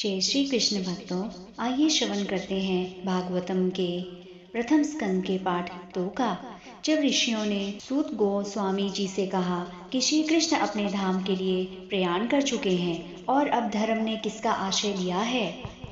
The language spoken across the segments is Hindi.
जय श्री कृष्ण भक्तों, आइए श्रवण करते हैं भागवतम के प्रथम स्कंद के पाठ 2 का। जब ऋषियों ने सूत गोस्वामी जी से कहा कि श्री कृष्ण अपने धाम के लिए प्रयाण कर चुके हैं और अब धर्म ने किसका आश्रय लिया है,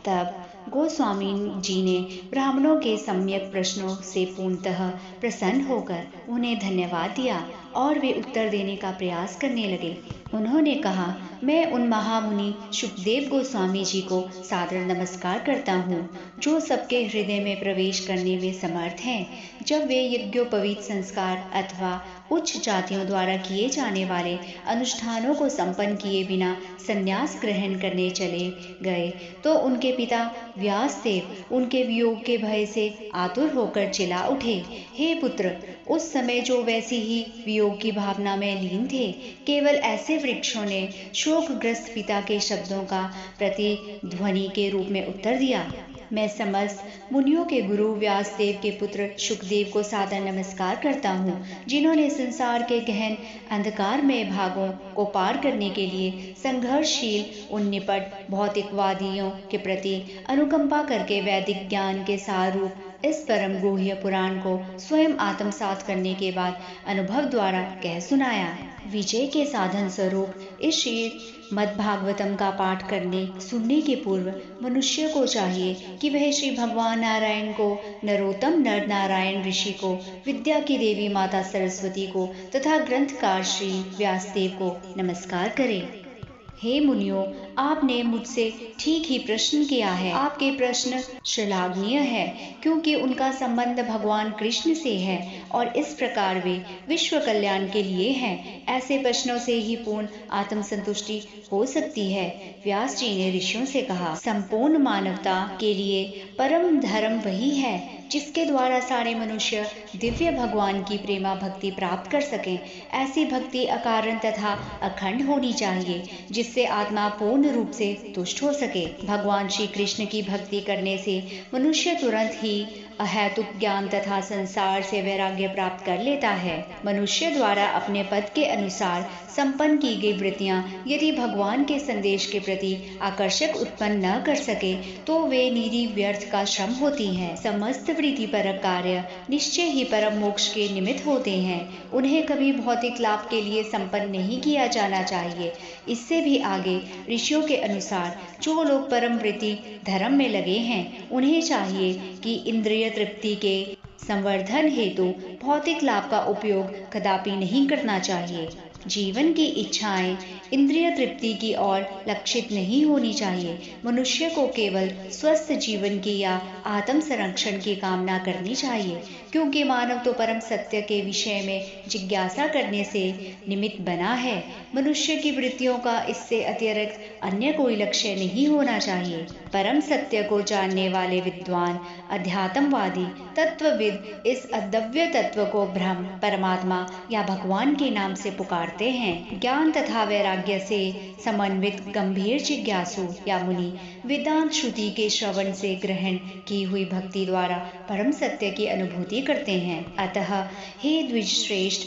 तब गोस्वामी जी ने ब्राह्मणों के सम्यक प्रश्नों से पूर्णतः प्रसन्न होकर उन्हें धन्यवाद दिया और वे उत्तर देने का प्रयास करने लगे। उन्होंने कहा, मैं उन महामुनि शुकदेव गोस्वामी जी को सादर नमस्कार करता हूँ, जो सबके हृदय में प्रवेश करने में समर्थ हैं। जब वे यज्ञोपवीत संस्कार अथवा उच्च जातियों द्वारा किए जाने वाले अनुष्ठानों को संपन्न किए बिना संन्यास ग्रहण करने चले गए, तो उनके पिता व्यासदेव उनके वियोग के भय से आतुर होकर चिल्ला उठे, हे पुत्र, उस समय जो वैसी ही वियोग की भावना में लीन थे, केवल ऐसे वृक्षों ने शोकग्रस्त पिता के शब्दों का प्रतिध्वनि के रूप में उत्तर दिया। मैं समस्त मुनियों के गुरु व्यासदेव के पुत्र शुकदेव को सादर नमस्कार करता हूँ, जिन्होंने संसार के गहन अंधकार में भागों को पार करने के लिए संघर्षशील उन निपट भौतिकवादियों के प्रति अनुकंपा करके वैदिक ज्ञान के सार रूप इस परम गुह्य पुराण को स्वयं आत्मसात करने के बाद अनुभव द्वारा कह सुनाया। विजय के साधन स्वरूप इस श्री मद्भागवतम का पाठ करने सुनने के पूर्व मनुष्य को चाहिए कि वह श्री भगवान नारायण को, नरोत्तम नर नारायण ऋषि को, विद्या की देवी माता सरस्वती को तथा ग्रंथकार श्री व्यासदेव को नमस्कार करे। हे मुनियों, आपने मुझसे ठीक ही प्रश्न किया है। आपके प्रश्न श्लाघनीय है, क्योंकि उनका संबंध भगवान कृष्ण से है और इस प्रकार वे विश्व कल्याण के लिए हैं। ऐसे प्रश्नों से ही पूर्ण आत्मसंतुष्टि हो सकती है। व्यास जी ने ऋषियों से कहा, संपूर्ण मानवता के लिए परम धर्म वही है जिसके द्वारा सारे मनुष्य दिव्य भगवान की प्रेमा भक्ति प्राप्त कर सकें। ऐसी भक्ति अकारण तथा अखंड होनी चाहिए, जिससे आत्मा पूर्ण रूप से तुष्ट हो सके। भगवान श्री कृष्ण की भक्ति करने से मनुष्य तुरंत ही अहैतुक ज्ञान तथा संसार से वैराग्य प्राप्त कर लेता है। मनुष्य द्वारा अपने पद के अनुसार संपन्न की गई वृत्तियां यदि भगवान के संदेश के प्रति आकर्षक उत्पन्न न कर सके, तो वे निरी व्यर्थ का श्रम होती हैं। समस्त वृत्तिपरक कार्य निश्चय ही परम मोक्ष के निमित्त होते हैं। उन्हें कभी भौतिक लाभ के लिए संपन्न नहीं किया जाना चाहिए। इससे भी आगे ऋषियों के अनुसार जो लोग परम वृत्ति धर्म में लगे हैं, उन्हें चाहिए कि इंद्रिय तृप्ति के संवर्धन हेतु भौतिक लाभ का उपयोग कदापि नहीं करना चाहिए। जीवन की इच्छाएं इंद्रिय तृप्ति की ओर लक्षित नहीं होनी चाहिए। मनुष्य को केवल स्वस्थ जीवन की या आत्म संरक्षण की कामना करनी चाहिए, क्योंकि मानव तो परम सत्य के विषय में जिज्ञासा करने से निमित्त बना है। मनुष्य की वृत्तियों का इससे अतिरिक्त अन्य कोई लक्ष्य नहीं होना चाहिए। परम सत्य को जानने वाले विद्वान अध्यात्मवादी तत्वविद इस अद्वितीय तत्व को ब्रह्म, परमात्मा या भगवान के नाम से पुकारते हैं। ज्ञान तथा वैराग्य से समन्वित गंभीर जिज्ञासु या मुनि वेदांत श्रुति के श्रवण से ग्रहण की हुई भक्ति द्वारा परम सत्य की अनुभूति करते हैं। अतः हे द्विजश्रेष्ठ,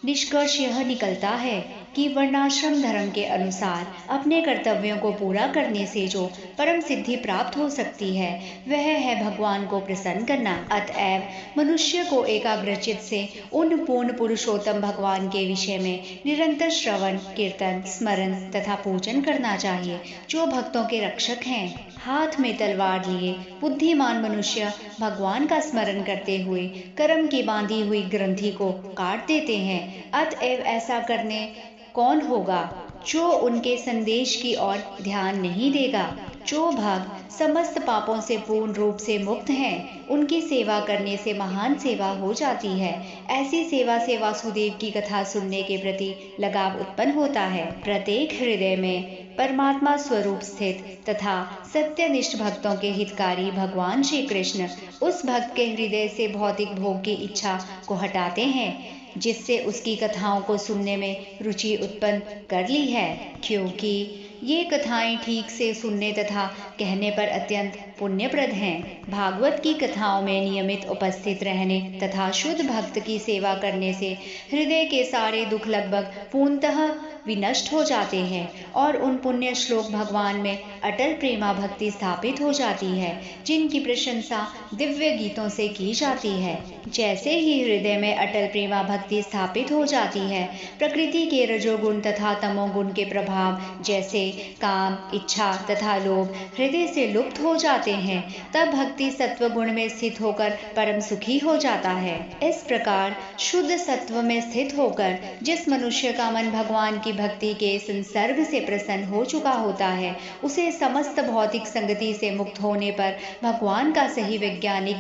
निष्कर्ष यह निकलता है कि वर्णाश्रम धर्म के अनुसार अपने कर्तव्यों को पूरा करने से जो परम सिद्धि प्राप्त हो सकती है, वह है भगवान को प्रसन्न करना। अतएव मनुष्य को एकाग्रचित्त से उन पूर्ण पुरुषोत्तम भगवान के विषय में निरंतर श्रवण, कीर्तन, स्मरण तथा पूजन करना चाहिए, जो भक्तों के रक्षक हैं। हाथ में तलवार लिए बुद्धिमान मनुष्य भगवान का स्मरण करते हुए कर्म की बांधी हुई ग्रंथि को काट देते हैं। अतएव ऐसा करने कौन होगा जो उनके संदेश की ओर ध्यान नहीं देगा। जो भक्त समस्त पापों से पूर्ण रूप से मुक्त हैं, उनकी सेवा करने से महान सेवा हो जाती है। ऐसी सेवा से वासुदेव की कथा सुनने के प्रति लगाव उत्पन्न होता है। प्रत्येक हृदय में परमात्मा स्वरूप स्थित तथा सत्यनिष्ठ भक्तों के हितकारी भगवान श्री कृष्ण उस भक्त के हृदय से भौतिक भोग की इच्छा को हटाते हैं, जिससे उसकी कथाओं को सुनने में रुचि उत्पन्न कर ली है। क्योंकि ये कथाएं ठीक से सुनने तथा कहने पर अत्यंत पुण्यप्रद हैं। भागवत की कथाओं में नियमित उपस्थित रहने तथा शुद्ध भक्त की सेवा करने से हृदय के सारे दुख लगभग पूर्णतः विनष्ट हो जाते हैं और उन पुण्य श्लोक भगवान में अटल प्रेमा भक्ति स्थापित हो जाती है, जिनकी प्रशंसा दिव्य गीतों से की जाती है। जैसे ही हृदय में अटल प्रेमा भक्ति स्थापित हो जाती है, प्रकृति के रजोगुण तथा तमोगुण के प्रभाव जैसे काम, इच्छा तथा लोभ हृदय से लुप्त हो जाते हैं। तब भक्ति सत्व गुण में स्थित होकर परम सुखी हो जाता है। इस प्रकार शुद्ध सत्व में स्थित होकर जिस मनुष्य का मन भगवान की भक्ति के संसर्ग से प्रसन्न हो चुका होता है, उसे समस्त भौतिक संगति से मुक्त होने पर भगवान का सही वैज्ञानिक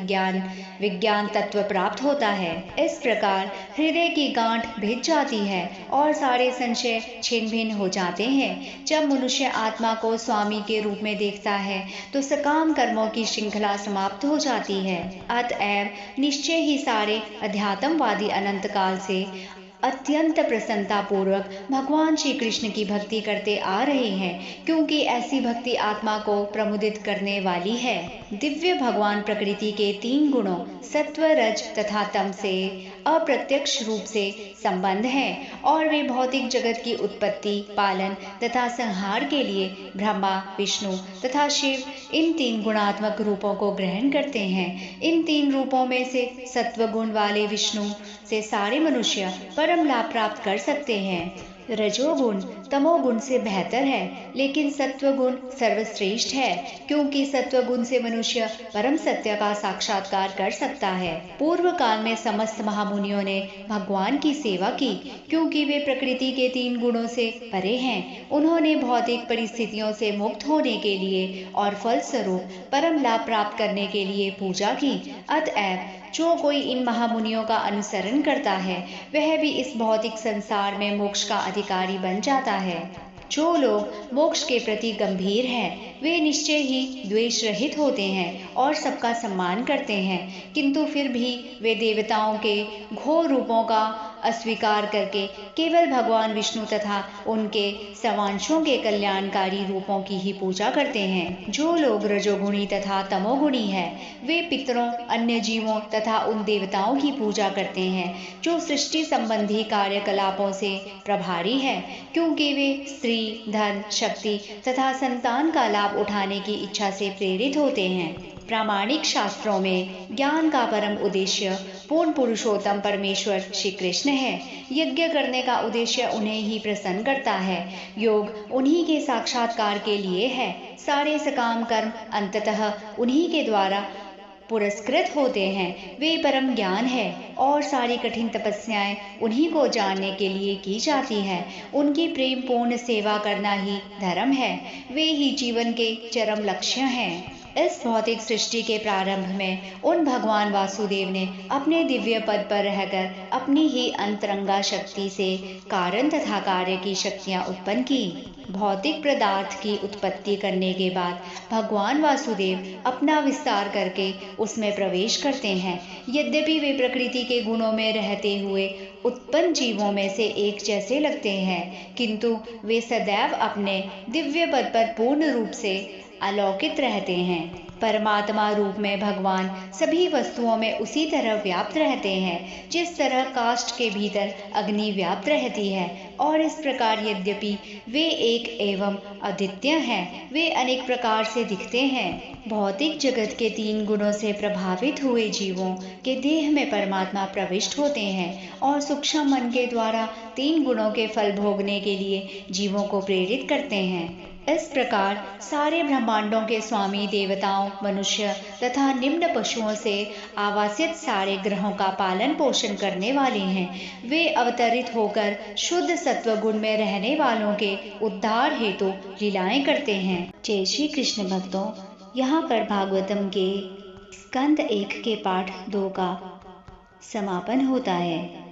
विज्ञान तत्व प्राप्त होता है। इस प्रकार हृदय की गांठ भिज जाती है और सारे संशय छिन्न भिन्न हो जाते हैं। जब मनुष्य आत्मा को स्वामी के रूप में देखता है तो सकाम कर्मों की श्रृंखला समाप्त हो जाती है। अतएव निश्चय ही सारे अध्यात्मवादी अनंत काल से अत्यंत प्रसन्नता पूर्वक भगवान श्री कृष्ण की भक्ति करते आ रहे हैं, क्योंकि ऐसी भक्ति आत्मा को प्रमुदित करने वाली है। दिव्य भगवान प्रकृति के 3 गुणों सत्व, रज तथा तम से अप्रत्यक्ष रूप से संबंध है और वे भौतिक जगत की उत्पत्ति, पालन तथा संहार के लिए ब्रह्मा, विष्णु तथा शिव इन 3 गुणात्मक रूपों को ग्रहण करते हैं। इन 3 रूपों में से सत्व गुण वाले विष्णु से सारे मनुष्य परम लाभ प्राप्त कर सकते हैं। रजोगुण तमोगुण से बेहतर है, लेकिन सत्वगुण सर्वश्रेष्ठ है, क्योंकि सत्वगुण से मनुष्य परम सत्य का साक्षात्कार कर सकता है। पूर्व काल में समस्त महामुनियों ने भगवान की सेवा की, क्योंकि वे प्रकृति के 3 गुणों से परे हैं। उन्होंने भौतिक परिस्थितियों से मुक्त होने के लिए और फलस्वरूप परम लाभ प्राप्त करने के लिए पूजा की। अतएव जो कोई इन महामुनियों का अनुसरण करता है, वह भी इस भौतिक संसार में मोक्ष का अधिकारी बन जाता है। जो लोग मोक्ष के प्रति गंभीर हैं, वे निश्चय ही द्वेष रहित होते हैं और सबका सम्मान करते हैं, किंतु फिर भी वे देवताओं के घोर रूपों का अस्वीकार करके केवल भगवान विष्णु तथा उनके सवांशों के कल्याणकारी रूपों की ही पूजा करते हैं। जो लोग रजोगुणी तथा तमोगुणी हैं, वे पितरों, अन्य जीवों तथा उन देवताओं की पूजा करते हैं जो सृष्टि संबंधी कार्यकलापों से प्रभारी है, क्योंकि वे स्त्री, धन, शक्ति तथा संतान का लाभ उठाने की इच्छा से प्रेरित होते हैं। प्रामाणिक शास्त्रों में ज्ञान का परम उद्देश्य पूर्ण पुरुषोत्तम परमेश्वर श्री कृष्ण है। यज्ञ करने का उद्देश्य उन्हें ही प्रसन्न करता है। योग उन्हीं के साक्षात्कार के लिए है। सारे सकाम कर्म अंततः उन्हीं के द्वारा पुरस्कृत होते हैं। वे परम ज्ञान है और सारी कठिन तपस्याएं उन्हीं को जानने के लिए की जाती हैं। उनकी प्रेम पूर्ण सेवा करना ही धर्म है। वे ही जीवन के चरम लक्ष्य हैं। इस भौतिक सृष्टि के प्रारंभ में उन भगवान वासुदेव ने अपने दिव्य पद पर रहकर अपनी ही अंतरंगा शक्ति से कारण तथा कार्य की शक्तियां उत्पन्न की। भौतिक पदार्थ की उत्पत्ति करने के बाद भगवान वासुदेव अपना विस्तार करके उसमें प्रवेश करते हैं। यद्यपि वे प्रकृति के गुणों में रहते हुए उत्पन्न जीवों में से एक जैसे लगते हैं, किंतु वे सदैव अपने दिव्य पद पर पूर्ण रूप से अलौकित रहते हैं। परमात्मा रूप में भगवान सभी वस्तुओं में उसी तरह व्याप्त रहते हैं जिस तरह काष्ठ के भीतर अग्नि व्याप्त रहती है। और इस प्रकार यद्यपि वे एक एवं अद्वितीय हैं, वे अनेक प्रकार से दिखते हैं। भौतिक जगत के 3 गुणों से प्रभावित हुए जीवों के देह में परमात्मा प्रविष्ट होते हैं और सूक्ष्म मन के द्वारा 3 गुणों के फल भोगने के लिए जीवों को प्रेरित करते हैं। इस प्रकार सारे ब्रह्मांडों के स्वामी देवताओं, मनुष्य तथा निम्न पशुओं से आवासित सारे ग्रहों का पालन पोषण करने वाले हैं। वे अवतरित होकर शुद्ध सत्व गुण में रहने वालों के उद्धार हेतु लीलाएं करते हैं। जय श्री कृष्ण भक्तों, यहाँ पर भागवतम के स्कंद 1 के पाठ 2 का समापन होता है।